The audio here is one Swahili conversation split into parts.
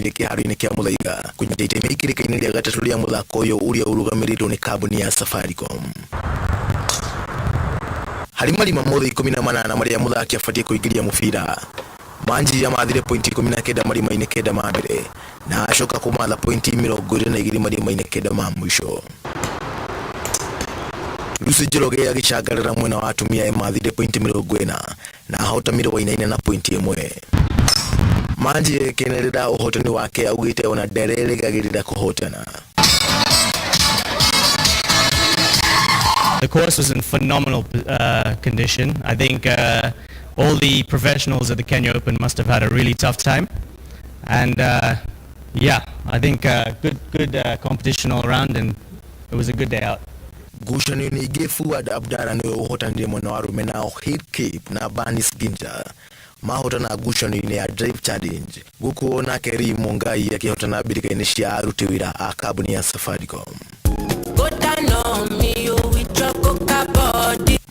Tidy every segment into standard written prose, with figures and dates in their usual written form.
mathire kĩharo-inĩ kĩa Mũthaiga kũnyita itemi ikĩrĩka-inĩ rĩa gatatũ rĩa mũthako ũyũ ũrĩa ũrũgamĩrĩirwo nĩ kambuni ya Safaricom. Harĩ marima mothe 18 marĩa mũthaki abatie kũingĩria mũbira, Manji amathire pointi 19 marima-inĩ 9 ma mbere na acoka kũmatha pointi 22 marima-inĩ 9 ma mũico. Lucy Njoroge agĩcangarĩra mwena wa atumia emathire pointi 40 na ahota 40 na pointi 1. Manji akĩnerera ũhotani wake augĩte ona ndererĩgagĩrĩra kũhotana. The course was in phenomenal condition. I think all the professionals at the Kenya Open must have had a really tough time. And yeah, I think good competition all around, and it was a good day out. Gushani ni gefu ad Abdara ni uhotanire mwana wa rume na Hit Cape na Banis Ginja. Mahotana gushani ni a drive challenge. Guku na Keri Mungai akihotana birika-inĩ cia aruti wĩra a kambuni ya Safaricom.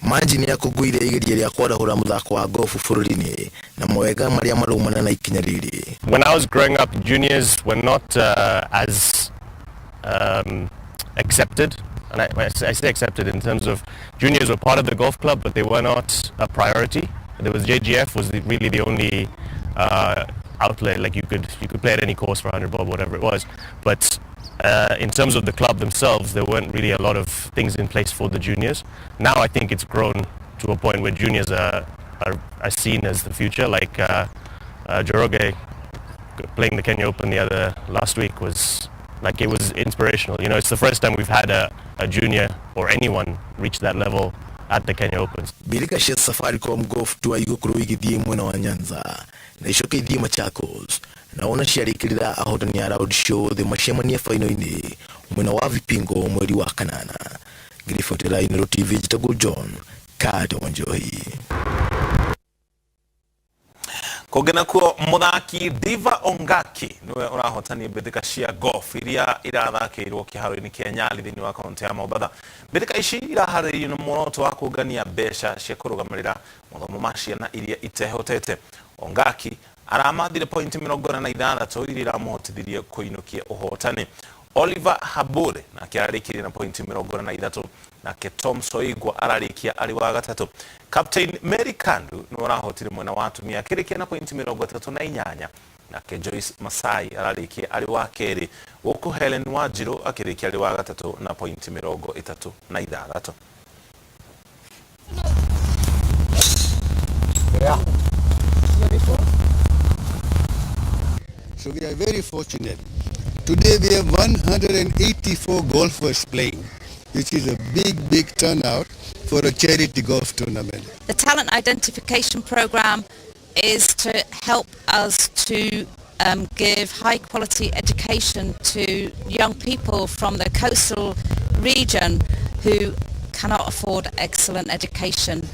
Manji ni akũngũire igeria rĩa kwarahũra mũthako wa golf bũrũri-inĩ na mawega marĩa marũmana na ikinya rĩrĩ. When I was growing up, juniors were not as accepted. And I say accepted in terms of juniors were part of the golf club, but they were not a priority. There was JGF was really the only outlet. Like you could play at any course for 100 bob, whatever it was. But in terms of the club themselves, there weren't really a lot of things in place for the juniors. Now I think it's grown to a point where juniors are seen as the future. Like Njoroge playing the Kenya Open last week was like, it was inspirational. You know, it's the first time we've had a junior or anyone reach that level at the Kenya Opens. Birika cia Safaricom Golf Tour igũkorwo igĩthiĩ mwena wa Nyanza na icoke ithiĩ Machakos na ona ciarĩkĩrĩra ahotani a round ciothe macemanie final-inĩ mwena wa Vipingo mweri wa kanana. Ngĩribotera Inooro TV njĩtagwo John Kato Wanjohi. Kũgena kuo mũthaki Diva Ongaki niwe ũrahotania mbĩtĩka cia golf iria irathakĩirwo kĩharo-inĩ kĩa Nyali thĩinĩ wa kaunti ya Mombatha. Mbĩtĩka ici iraharĩrĩirio na muoroto wa kũngania mbeca cia kũrũgamĩrĩra mathomo ma ciana iria itehotete. Ongaki aramathire pointi 46 iria iramũhotithirie kũinũkia ũhotani. Oliver Habure nake ararĩkirie na pointi 43 nake Tom Soigwa ararĩkia arĩ wa gatatũ. Captain Mary Kandu nĩ arahotire mwena wa atumia akĩrĩkia na pointi 38 nake Joyce Masai ararĩkia arĩ wa kerĩ, gũkũ Helen Wanjiru akĩrĩkia arĩ wa gatatũ na pointi 36. So we are very fortunate. Today we have 184 golfers playing, which is a big turnout for a charity golf tournament. The talent identification program is to help us to give high quality education to young people from the coastal region who cannot afford excellent education.